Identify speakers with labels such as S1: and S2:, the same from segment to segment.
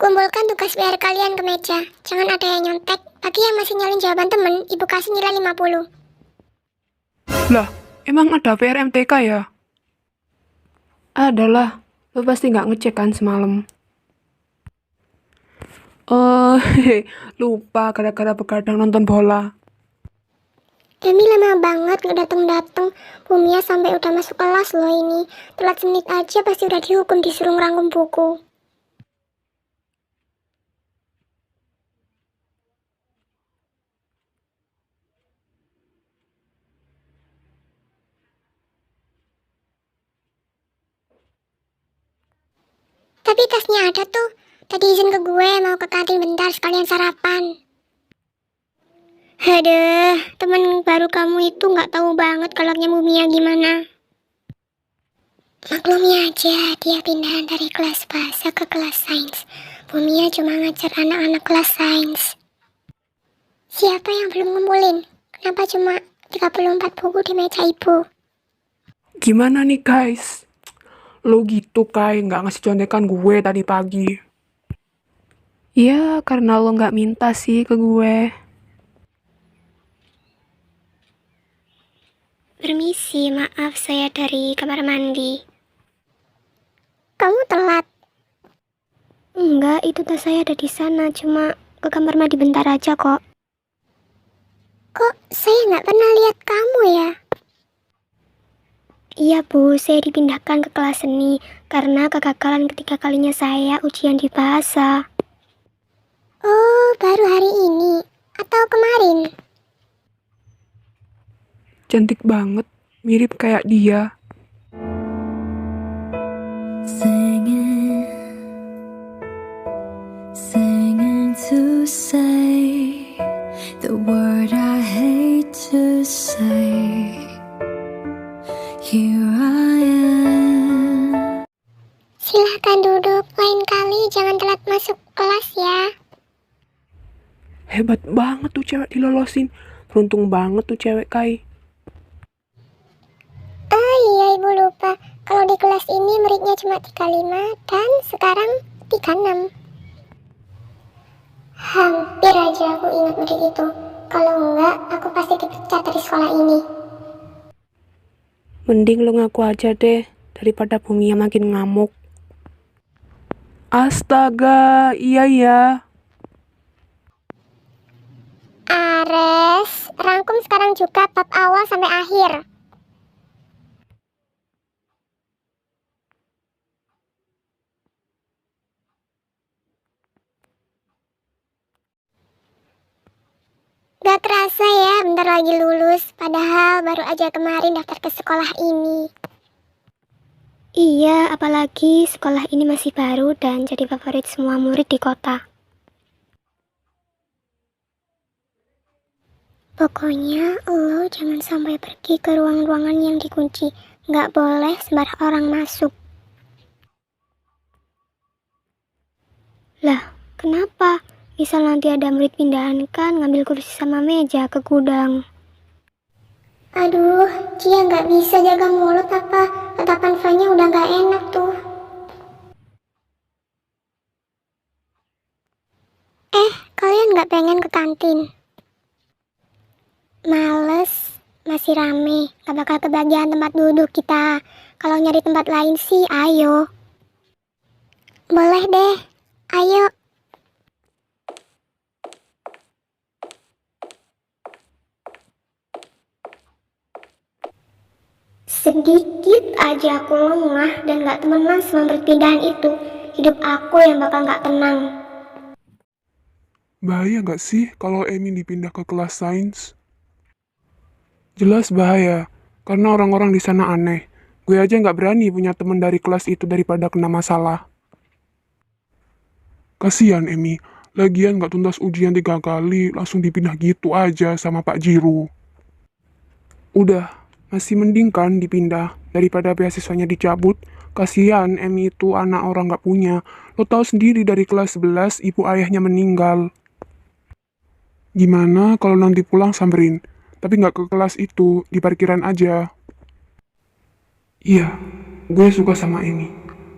S1: Kumpulkan tugas PR kalian ke meja. Jangan ada yang nyontek. Bagi yang masih nyalin jawaban temen, ibu kasih nilai 50.
S2: Lah, emang ada PR MTK ya? Adalah, lo pasti nggak ngecek kan semalam? Oh, lupa gara-gara begadang nonton bola.
S1: Emi lama banget nggak dateng-dateng. Bumia sampai udah masuk kelas loh ini. Telat semenit aja pasti udah dihukum disuruh ngerangkum buku. Tapi tasnya ada tuh. Tadi izin ke gue mau ke kantin bentar sekalian sarapan. Aduh, temen baru kamu itu nggak tahu banget galaknya Bumia gimana. Maklumi aja, dia pindahan dari kelas bahasa ke kelas sains. Bumia cuma ngajar anak-anak kelas sains. Siapa yang belum ngumpulin? Kenapa cuma 34 buku di meja ibu?
S2: Gimana nih guys? Lo gitu Kai, nggak ngasih contekan gue tadi pagi. Ya, karena lo nggak minta sih ke gue.
S1: Permisi, maaf saya dari kamar mandi. Kamu telat? Enggak, itu tas saya ada di sana, cuma ke kamar mandi bentar aja kok. Kok saya nggak pernah lihat kamu ya? Iya Bu, saya dipindahkan ke kelas seni karena kegagalan ketiga kalinya saya ujian di bahasa. Oh, baru hari ini atau kemarin?
S2: Cantik banget, mirip kayak dia.
S3: Singing to say the word I hate to say. Here I am.
S1: Silahkan duduk, lain kali jangan telat masuk kelas ya.
S2: Hebat banget tuh cewek dilolosin. Beruntung banget tuh cewek Kai.
S1: Oh iya, ibu lupa. Kalau di kelas ini muridnya cuma 35 dan sekarang 36. Hampir aja aku ingat murid itu. Kalau enggak, aku pasti dipecat dari sekolah ini.
S2: Mending lo ngaku aja deh, daripada Bumia makin ngamuk. Astaga, iya ya.
S1: Ares, rangkum sekarang juga bab awal sampai akhir. Gak kerasa ya, bentar lagi lulus. Padahal baru aja kemarin daftar ke sekolah ini. Iya, apalagi sekolah ini masih baru dan jadi favorit semua murid di kota. Pokoknya lo jangan sampai pergi ke ruang-ruangan yang dikunci. Nggak boleh sembarang orang masuk. Lah, kenapa? Misal nanti ada murid pindahan kan ngambil kursi sama meja ke gudang. Aduh, Cia nggak bisa jaga mulut apa? Tatapan Fanya udah nggak enak tuh. Kalian nggak pengen ke kantin? Males, masih rame, gak bakal kebagian tempat duduk kita. Kalau nyari tempat lain sih, ayo. Boleh deh, ayo. Sedikit aja aku lengah dan gak temenan sama perpindahan itu, hidup aku yang bakal gak tenang.
S4: Bahaya nggak sih kalau Emi dipindah ke kelas sains? Jelas bahaya, karena orang-orang di sana aneh. Gue aja nggak berani punya temen dari kelas itu daripada kena masalah. Kasian Emi, lagian nggak tuntas ujian 3 kali, langsung dipindah gitu aja sama Pak Jiru. Udah, masih mending kan dipindah daripada beasiswanya dicabut. Kasian Emi itu anak orang nggak punya. Lo tahu sendiri dari kelas 11 ibu ayahnya meninggal. Gimana kalau nanti pulang samperin, tapi nggak ke kelas itu, di parkiran aja. Iya, gue suka sama Emi,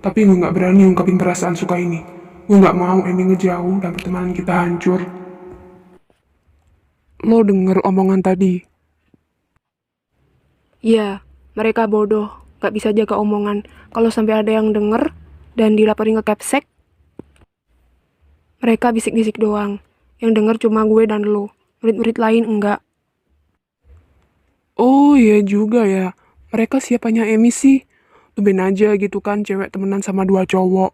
S4: tapi gue nggak berani ungkapin perasaan suka ini. Gue nggak mau Emi ngejauh dan pertemanan kita hancur. Lo denger omongan tadi?
S2: Iya, mereka bodoh, gak bisa jaga omongan. Kalau sampai ada yang denger dan dilaporin ke Capsek, mereka bisik-bisik doang. Yang denger cuma gue dan lo, murid-murid lain enggak.
S4: Oh iya juga ya, mereka siapanya Emi sih? Tumben aja gitu kan cewek temenan sama dua cowok.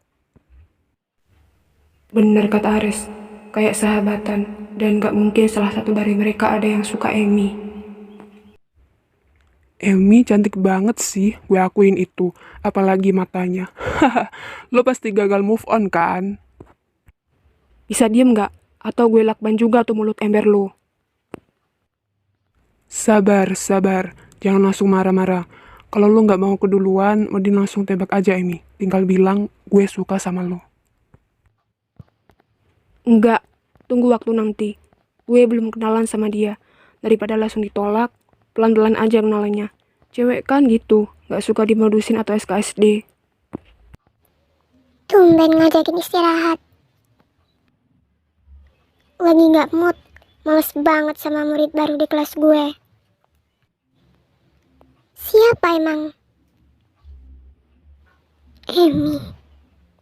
S2: Bener kata Ares, kayak sahabatan, dan gak mungkin salah satu dari mereka ada yang suka Emi.
S4: Emi cantik banget sih, gue akuin itu. Apalagi matanya. Lo pasti gagal move on kan?
S2: Bisa diem gak? Atau gue lakban juga tuh mulut ember lo.
S4: Sabar, sabar. Jangan langsung marah-marah. Kalau lo nggak mau keduluan, mending langsung tembak aja Emi. Tinggal bilang, gue suka sama lo.
S2: Enggak, tunggu waktu nanti. Gue belum kenalan sama dia. Daripada langsung ditolak, pelan-pelan aja kenalannya. Cewek kan gitu, gak suka dimodusin atau SKSD.
S1: Tumben ngajakin istirahat. Lagi nggak mood, males banget sama murid baru di kelas gue. Siapa emang? Emi.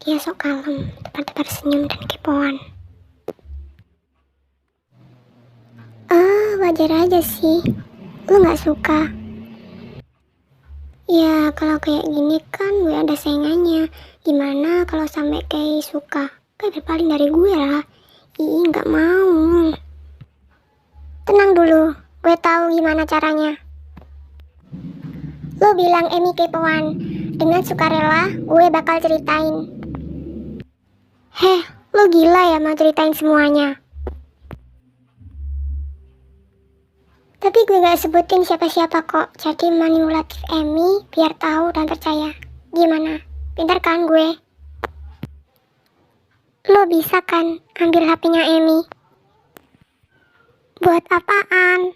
S1: Dia sok kalem, tebar-tebar senyum dan kepoan. Wajar aja sih. Lu nggak suka? Ya, kalau kayak gini kan gue ada saingannya. Gimana kalau sampai kayak suka? Kan berpaling dari gue lah. Ih, nggak mau. Tenang dulu, gue tahu gimana caranya. Lo bilang Emi kepoan. Dengan sukarela, gue bakal ceritain. Heh, lo gila ya mau ceritain semuanya? Tapi gue gak sebutin siapa-siapa kok. Jadi manipulatif Emi biar tahu dan percaya. Gimana? Pintar kan gue? Lo bisa kan ambil HP-nya Emi? Buat apaan?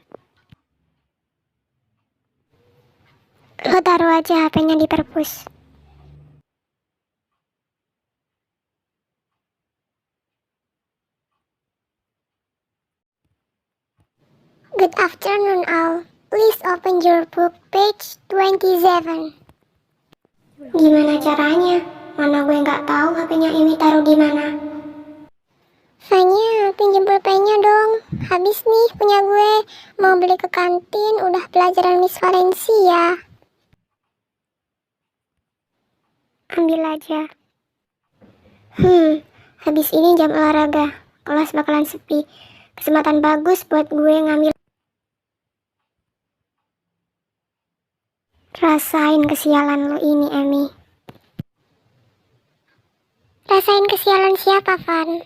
S1: Lo taruh aja HP-nya di perpus. Good afternoon all. Please open your book page 27. Gimana caranya? Mana gue nggak tahu HP-nya Emi taruh di mana. Fanya, pinjem pulpennya dong. Habis nih punya gue. Mau beli ke kantin, udah pelajaran Miss Valencia. Ambil aja. Habis ini jam olahraga. Kelas bakalan sepi. Kesempatan bagus buat gue ngambil. Rasain kesialan lo ini, Emi. Rasain kesialan siapa, Van?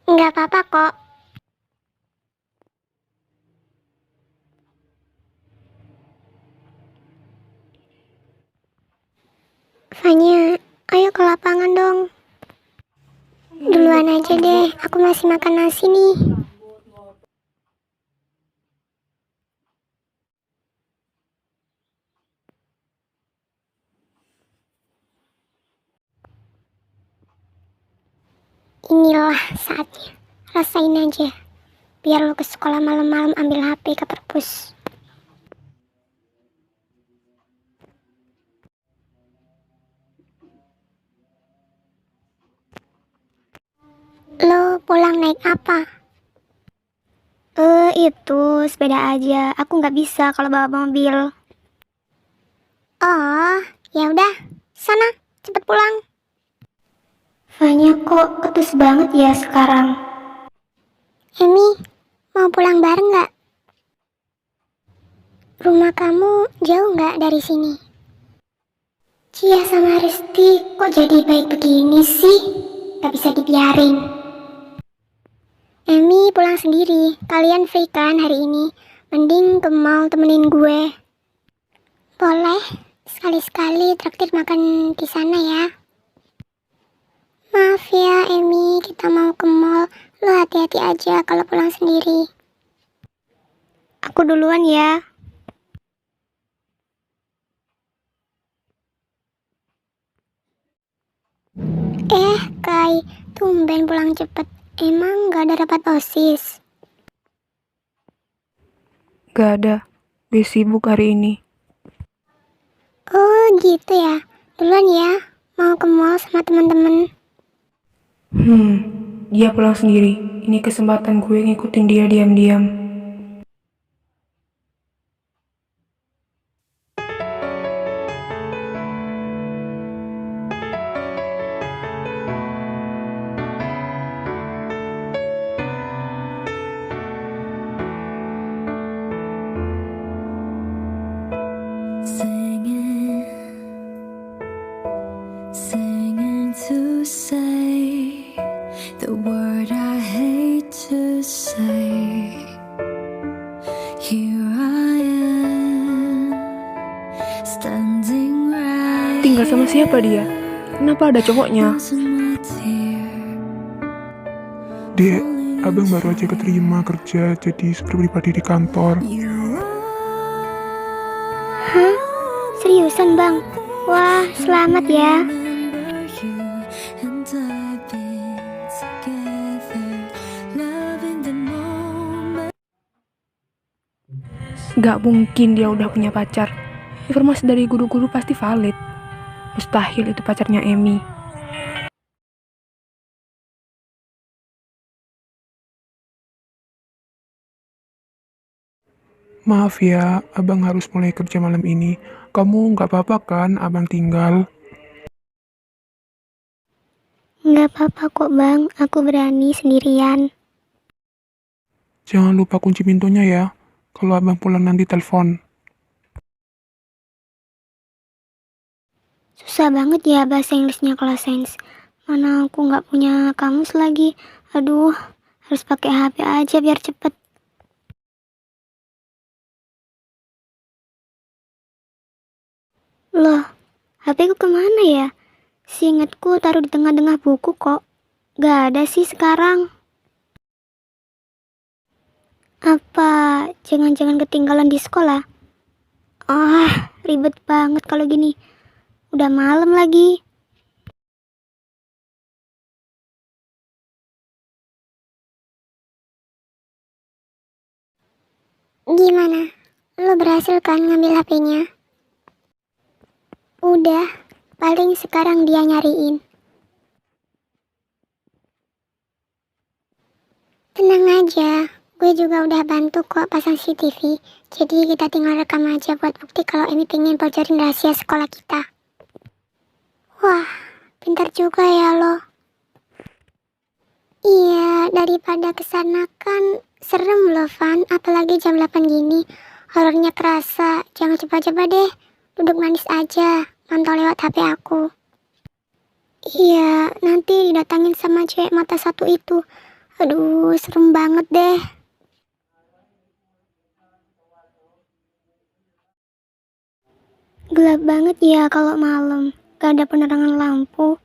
S1: Nggak apa-apa kok. Vanya, ayo ke lapangan dong. Duluan aja deh, aku masih makan nasi nih. Inilah saatnya. Rasain aja. Biar lo ke sekolah malam-malam ambil HP ke perpus. Lo pulang naik apa? Itu sepeda aja. Aku nggak bisa kalau bawa mobil. Oh, ya udah. Sana, cepet pulang. Vanya kok ketus banget ya sekarang. Emi, mau pulang bareng nggak? Rumah kamu jauh nggak dari sini? Cia sama Risti kok jadi baik begini sih? Gak bisa dibiarin. Emi pulang sendiri. Kalian free kan hari ini? Mending ke mall temenin gue. Boleh, sekali-sekali traktir makan di sana ya. Maaf ya Emi, kita mau ke mall. Lo hati-hati aja kalau pulang sendiri. Aku duluan ya. Kai, tumben pulang cepet. Emang gak ada rapat OSIS?
S2: Gak ada. Gue sibuk hari ini.
S1: Oh gitu ya. Duluan ya, mau ke mall sama teman-teman.
S2: Dia pulang sendiri. Ini kesempatan gue ngikutin dia diam-diam.
S3: Singing, singing to say the word I hate to say. Here I am, standing right
S2: Tinggal sama siapa dia? Kenapa ada cowoknya?
S4: Dek, abang baru aja keterima kerja jadi supir pribadi di kantor.
S1: Hah? Seriusan bang? Wah, selamat ya.
S2: Gak mungkin dia udah punya pacar. Informasi dari guru-guru pasti valid. Mustahil itu pacarnya Emi.
S4: Maaf ya, abang harus mulai kerja malam ini. Kamu nggak apa-apa kan abang tinggal?
S1: Nggak apa-apa kok bang, aku berani sendirian.
S4: Jangan lupa kunci pintunya ya. Kalau abang pulang nanti telepon.
S1: Susah banget ya bahasa Inggrisnya kalau sains. Mana aku nggak punya kamus lagi. Aduh, harus pakai HP aja biar cepet. Loh, HP ku kemana ya? Seingatku taruh di tengah-tengah buku kok. Gak ada sih sekarang. Apa jangan-jangan ketinggalan di sekolah? Ah, ribet banget kalau gini. Udah malam lagi. Gimana? Lo berhasil kan ngambil HP-nya? Udah, paling sekarang dia nyariin. Tenang aja, gue juga udah bantu kok pasang CCTV. Jadi kita tinggal rekam aja buat bukti kalau Emi pengen bocorin rahasia sekolah kita. Wah, pintar juga ya lo. Iya, daripada kesana kan serem loh Van, apalagi jam 8 gini. Horornya kerasa, jangan coba-coba deh. Duduk manis aja, mantau lewat HP aku. Iya, nanti didatangin sama cewek mata satu itu. Aduh, serem banget deh. Gelap banget ya kalau malam. Gak ada penerangan lampu.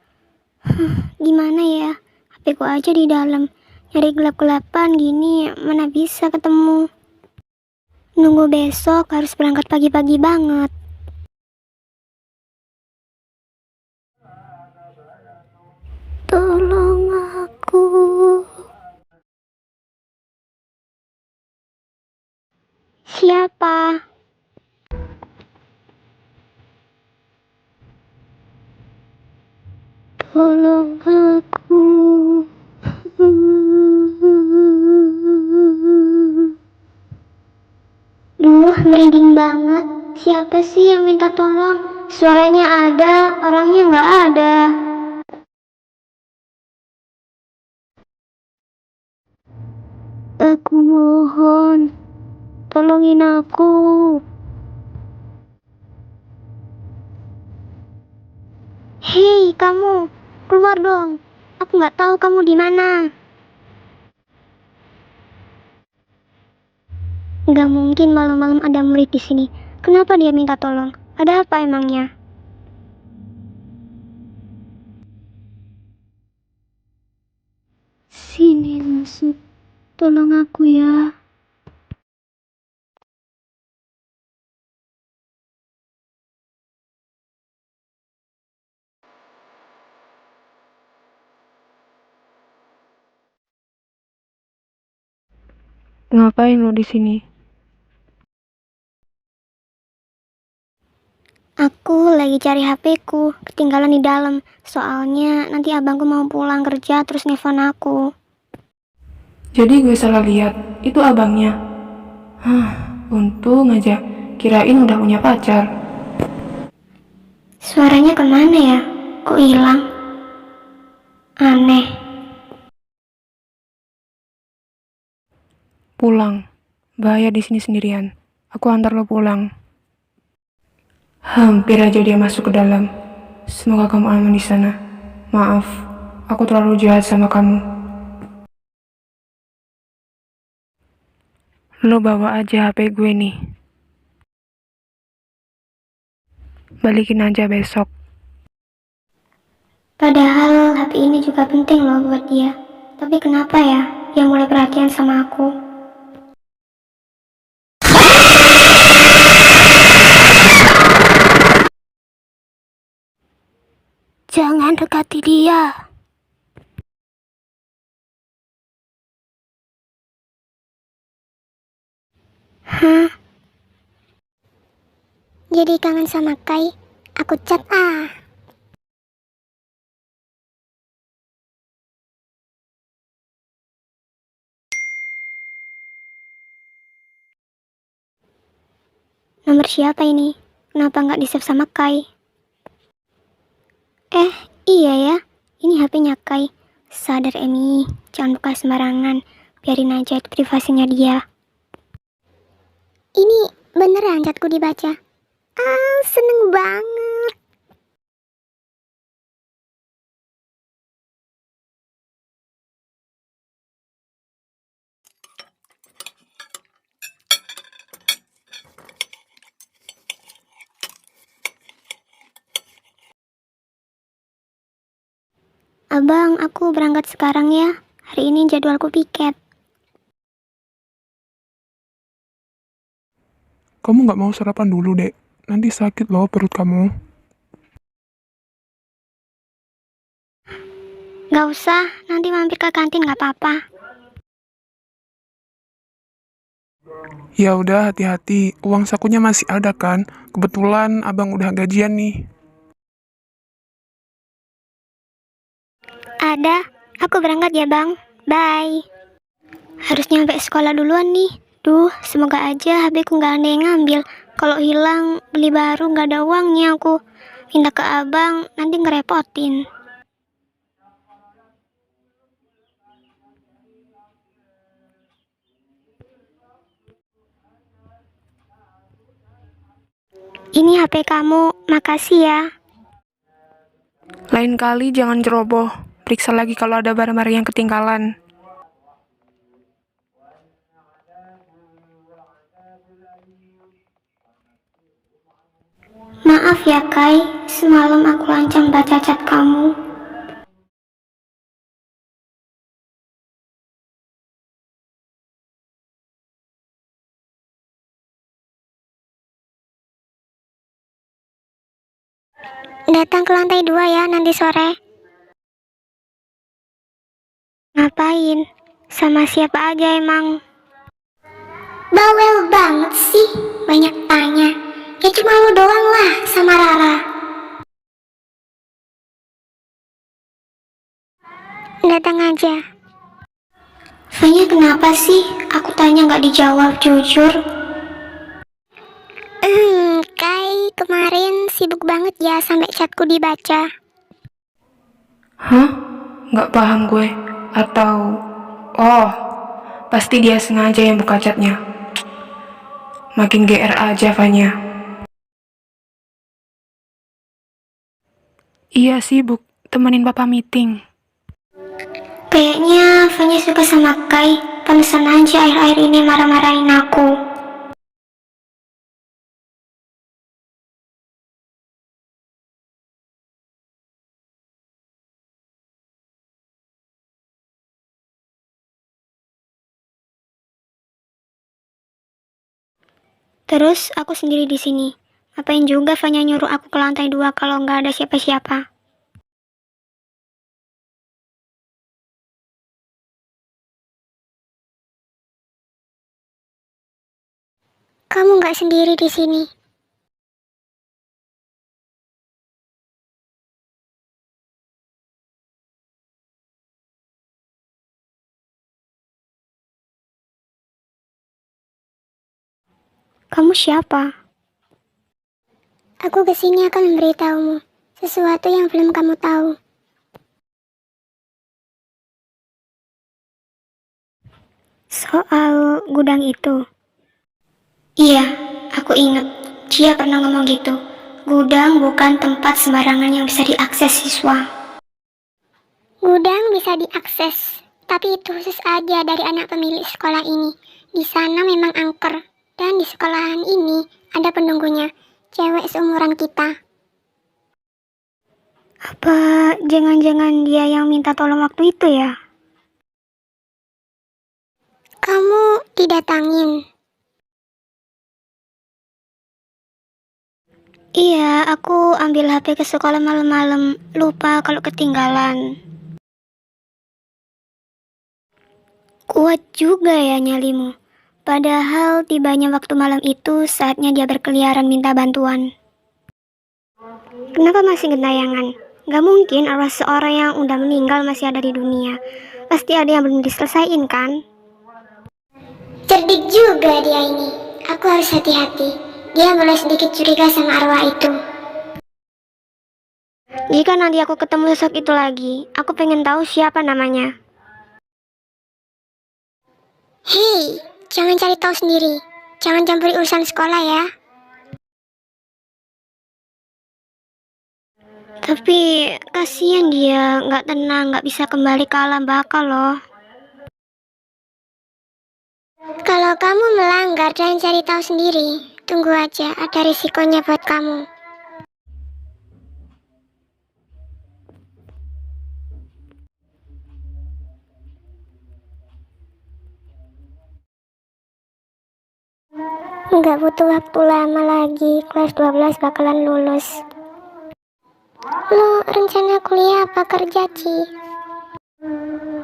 S1: Gimana ya? HP ku aja di dalam. Nyari gelap-gelapan gini mana bisa ketemu. Nunggu besok harus berangkat pagi-pagi banget. Tolong aku. Siapa? Tolong aku. Duh, merinding banget. Siapa sih yang minta tolong? Suaranya ada, orangnya nggak ada. Aku mohon, tolongin aku. Hei, kamu, keluar dong. Aku nggak tahu kamu di mana. Nggak mungkin malam-malam ada murid di sini. Kenapa dia minta tolong? Ada apa emangnya? Sini masuk, tolong aku ya.
S2: Ngapain lo di sini?
S1: Aku lagi cari HP-ku, ketinggalan di dalam. Soalnya nanti abangku mau pulang kerja terus nelfon aku.
S2: Jadi gue salah lihat, itu abangnya. Untung aja, kirain udah punya pacar.
S1: Suaranya kemana ya? Kok hilang? Aneh.
S2: Pulang. Bahaya di sini sendirian. Aku antar lo pulang. Hampir aja dia masuk ke dalam. Semoga kamu aman di sana. Maaf, aku terlalu jahat sama kamu. Lo bawa aja HP gue nih. Balikin aja besok.
S1: Padahal HP ini juga penting loh buat dia. Tapi kenapa ya dia mulai perhatian sama aku? Jangan dekati dia. Hah? Jadi kangen sama Kai? Aku chat ah. Nomor siapa ini? Kenapa nggak di-save sama Kai? Iya ya. Ini HP-nya Kai. Sadar Emi, jangan buka sembarangan. Biarin aja itu privasinya dia. Ini beneran chatku dibaca? Seneng banget. Abang, aku berangkat sekarang ya. Hari ini jadwalku piket.
S4: Kamu nggak mau sarapan dulu, Dek? Nanti sakit loh perut kamu.
S1: Gak usah, nanti mampir ke kantin gak apa-apa.
S4: Ya udah, hati-hati. Uang sakunya masih ada kan? Kebetulan abang udah gajian nih.
S1: Ada, aku berangkat ya bang. Bye. Harus nyampe sekolah duluan nih. Duh, semoga aja HP ku gak ada yang ngambil. Kalau hilang, beli baru gak ada uangnya aku. Minta ke abang, nanti ngerepotin. Ini HP kamu, makasih ya.
S2: Lain kali jangan ceroboh. Periksa lagi kalau ada barang-barang yang ketinggalan.
S1: Maaf ya Kai, semalam aku lancang baca chat kamu. Datang ke lantai 2 ya nanti sore. Ngapain? Sama siapa aja emang? Bawel banget sih, banyak tanya. Ya cuma lu doang lah sama Rara. Datang aja. Fanya kenapa sih? Aku tanya gak dijawab jujur. Kai kemarin sibuk banget ya sampai chatku dibaca.
S2: Hah? Nggak paham gue. Atau... Oh, pasti dia sengaja yang buka chatnya. Makin GR aja Fanya. Iya sibuk, temenin papa meeting.
S1: Kayaknya Fanya suka sama Kai. Pantesan aja akhir-akhir ini marah-marahin aku. Terus aku sendiri di sini. Ngapain juga Fanya nyuruh aku ke lantai 2 kalau nggak ada siapa-siapa? Kamu nggak sendiri di sini. Kamu siapa? Aku kesini akan memberitahumu sesuatu yang belum kamu tahu. Soal gudang itu. Iya, aku ingat. Dia pernah ngomong gitu. Gudang bukan tempat sembarangan yang bisa diakses siswa. Gudang bisa diakses, tapi itu khusus aja dari anak pemilik sekolah ini. Di sana memang angker, dan di sekolahan ini ada penunggunya, cewek seumuran kita. Apa jangan-jangan dia yang minta tolong waktu itu ya? Kamu didatangin? Iya, aku ambil HP ke sekolah malam-malam, lupa kalau ketinggalan. Kuat juga ya nyalimu. Padahal tibanya waktu malam itu saatnya dia berkeliaran minta bantuan. Kenapa masih gentayangan? Gak mungkin arwah seorang yang udah meninggal masih ada di dunia. Pasti ada yang belum diselesaikan kan? Cerdik juga dia ini. Aku harus hati-hati. Dia mulai sedikit curiga sama arwah itu. Jika nanti aku ketemu sosok itu lagi, aku pengen tahu siapa namanya. Hei, jangan cari tahu sendiri. Jangan campuri urusan sekolah ya. Tapi kasihan dia, nggak tenang, nggak bisa kembali ke alam baka loh. Kalau kamu melanggar dan cari tahu sendiri, tunggu aja, ada risikonya buat kamu. Nggak butuh waktu lama lagi, kelas 12 bakalan lulus. Lo rencana kuliah apa kerja, Ci?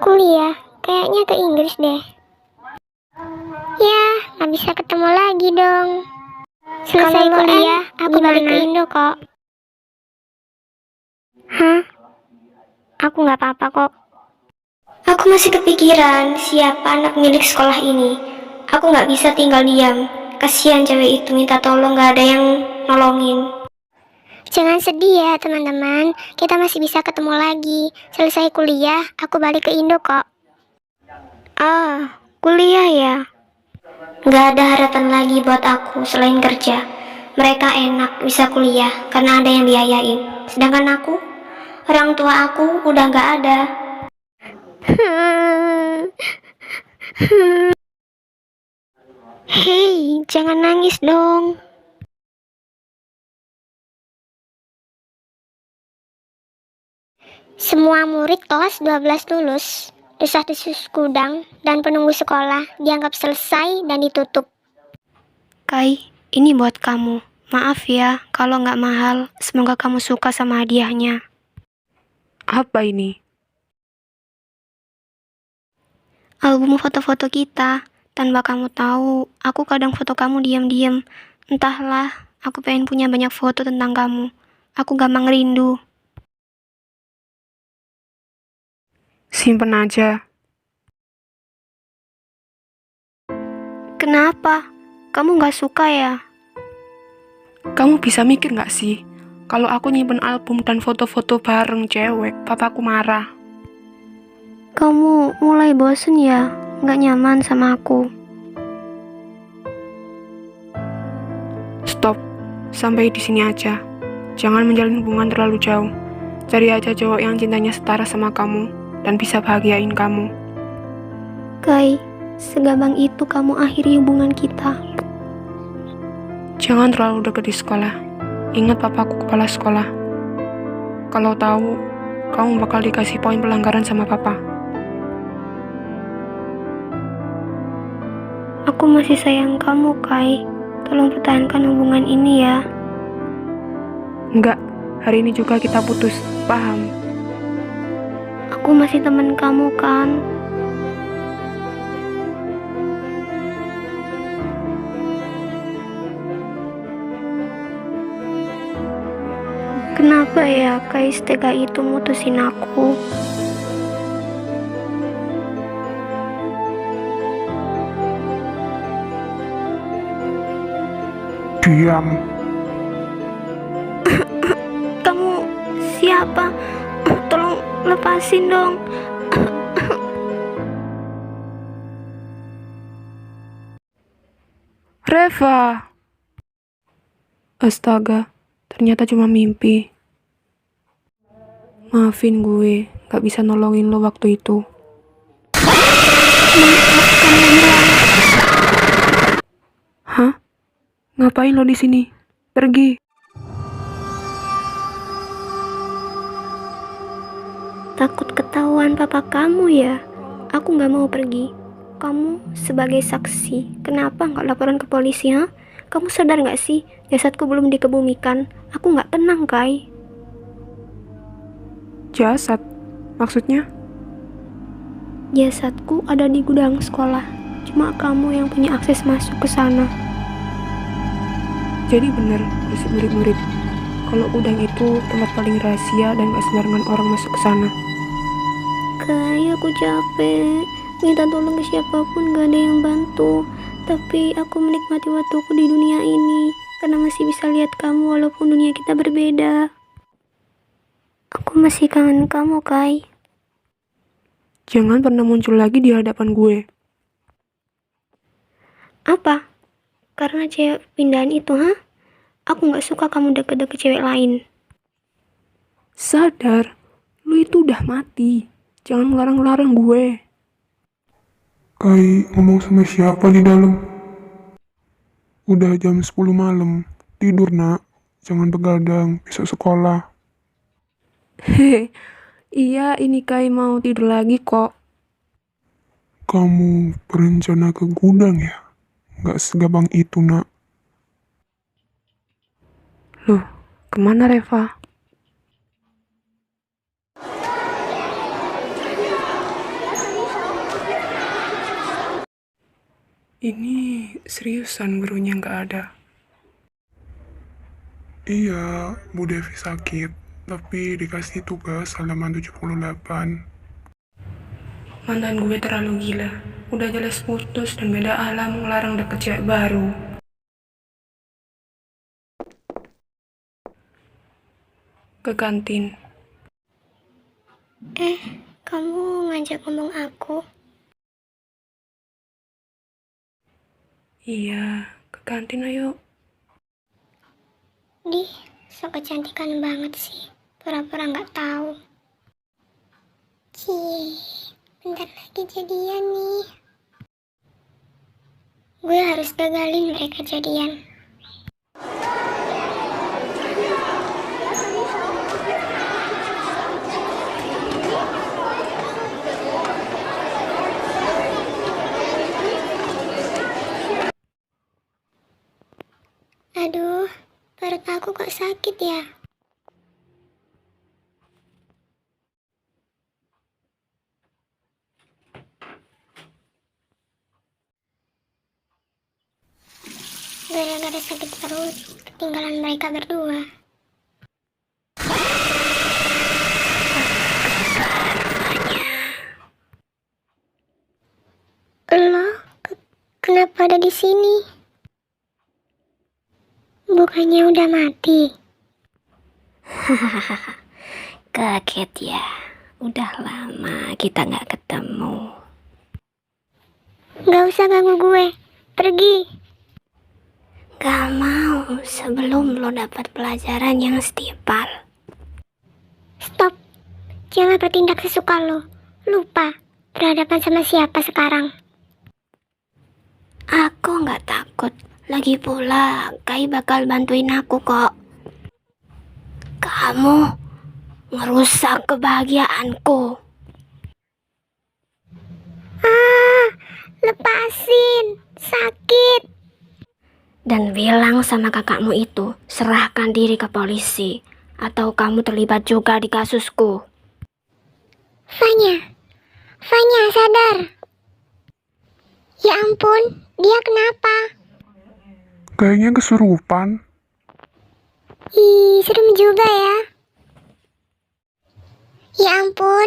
S1: Kuliah, kayaknya ke Inggris deh. Ya, nggak bisa ketemu lagi dong. Selesai kuliah, aku balik ke Indo kok. Hah? Aku nggak apa-apa kok. Aku masih kepikiran siapa anak milik sekolah ini. Aku nggak bisa tinggal diam. Kasihan cewek itu minta tolong, nggak ada yang nolongin. Jangan sedih ya teman-teman. Kita masih bisa ketemu lagi. Selesai kuliah, aku balik ke Indo kok. Ah, kuliah ya? Nggak ada harapan lagi buat aku selain kerja. Mereka enak bisa kuliah karena ada yang biayain. Sedangkan aku, orang tua aku udah nggak ada. Hei, jangan nangis dong. Semua murid kelas 12 lulus. Desas-desus gudang dan penunggu sekolah dianggap selesai dan ditutup. Kai, ini buat kamu. Maaf ya kalau nggak mahal. Semoga kamu suka sama hadiahnya.
S2: Apa ini?
S1: Album foto-foto kita. Tanpa kamu tahu, aku kadang foto kamu diam-diam. Entahlah, aku pengen punya banyak foto tentang kamu. Aku gampang rindu.
S2: Simpen aja.
S1: Kenapa? Kamu nggak suka ya?
S2: Kamu bisa mikir nggak sih? Kalau aku nyimpen album dan foto-foto bareng cewek, papaku marah.
S1: Kamu mulai bosen ya? Nggak nyaman sama aku?
S2: Stop. Sampai di sini aja. Jangan menjalin hubungan terlalu jauh. Cari aja cowok yang cintanya setara sama kamu dan bisa bahagiain kamu.
S1: Kai, segampang itu kamu akhiri hubungan kita.
S2: Jangan terlalu dekat di sekolah. Ingat papaku kepala sekolah. Kalau tahu, kamu bakal dikasih poin pelanggaran sama papa.
S1: Aku masih sayang kamu, Kai. Tolong pertahankan hubungan ini ya.
S2: Enggak, hari ini juga kita putus. Paham?
S1: Aku masih teman kamu kan? Kenapa ya Kai setega itu mutusin aku?
S4: Diam.
S1: Kamu siapa? Tolong lepasin dong.
S2: Reva! Astaga, ternyata cuma mimpi. Maafin gue, gak bisa nolongin lo waktu itu.
S1: Kamu bilang
S2: Hah? Ngapain lo di sini? Pergi.
S1: takut ketahuan papa kamu ya? Aku nggak mau pergi. Kamu sebagai saksi, kenapa nggak laporan ke polisi, ha? Kamu sadar nggak sih, jasadku belum dikebumikan. Aku nggak tenang, Kai.
S2: Jasad? Maksudnya?
S1: Jasadku ada di gudang sekolah. Cuma kamu yang punya akses masuk ke sana.
S2: Jadi bener, gosip murid-murid. Kalau gudang itu tempat paling rahasia dan gak sembarangan orang masuk ke sana.
S1: Kai, aku capek. Minta tolong ke siapapun gak ada yang bantu. Tapi aku menikmati waktuku di dunia ini. Karena masih bisa lihat kamu walaupun dunia kita berbeda. Aku masih kangen kamu, Kai.
S2: Jangan pernah muncul lagi di hadapan gue.
S1: Apa? Karena cewek pindahan itu, ha? Aku gak suka kamu deket-deket cewek lain.
S2: Sadar, lu itu udah mati. Jangan ngelarang-larang gue.
S4: Kai ngomong sama siapa di dalam? Udah jam 10 malam. Tidur, nak. Jangan begadang, besok sekolah.
S2: Hehe, iya ini Kai mau tidur lagi kok.
S4: Kamu berencana ke gudang ya? Nggak segabang itu, nak.
S2: Loh, kemana Reva? Ini seriusan gurunya nggak ada.
S4: Iya, Bu Devi sakit. Tapi dikasih tugas halaman 78.
S2: Mantan gue terlalu gila. Udah jelas putus dan beda alam ngelarang deket cewek baru. Ke kantin.
S1: Kamu ngajak ngomong aku?
S2: Iya, ke kantin ayo.
S1: Dih, so kecantikan banget sih. Pura-pura nggak tahu. Cih, bentar lagi jadian nih. Gue harus gagalin mereka jadian. Aduh, perut aku kok sakit ya? Gara-gara sakit perut, ketinggalan mereka berdua. Lo, kenapa ada di sini? Bukannya udah mati? Kaget ya, udah lama kita nggak ketemu. Gak usah ganggu gue, pergi. Gak mau sebelum lo dapat pelajaran yang setimpal. Stop, jangan bertindak sesuka lo. Lupa, berhadapan sama siapa sekarang? Aku nggak takut. Lagi pula, Kai bakal bantuin aku kok. Kamu ngerusak kebahagiaanku. Lepasin, sakit. Dan bilang sama kakakmu itu, serahkan diri ke polisi. Atau kamu terlibat juga di kasusku. Fanya sadar. Ya ampun, dia kenapa?
S4: Kayaknya kesurupan.
S1: Ih, serem juga ya.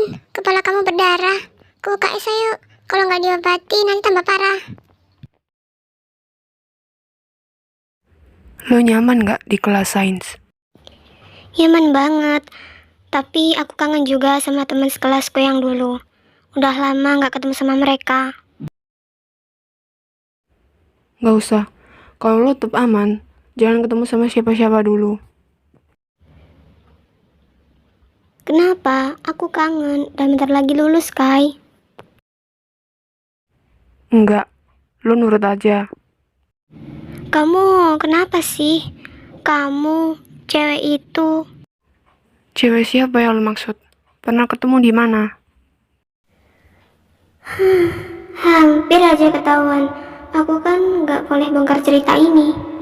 S1: Kan, kepala kamu berdarah. Ke UKS ayo. Kalau nggak diobati, nanti tambah parah.
S2: Lo nyaman nggak di kelas sains?
S1: Nyaman banget. Tapi aku kangen juga sama teman sekelasku yang dulu. Udah lama nggak ketemu sama mereka.
S2: Nggak usah. Kalau lo tetap aman, jangan ketemu sama siapa-siapa dulu.
S1: Kenapa? Aku kangen dan bentar lagi lulus, Kai.
S2: Enggak, lo nurut aja.
S1: Kamu kenapa sih? Kamu, cewek itu.
S2: Cewek siapa yang lo maksud? Pernah ketemu di mana?
S1: Hampir aja ketahuan. Aku kan nggak boleh bongkar cerita ini.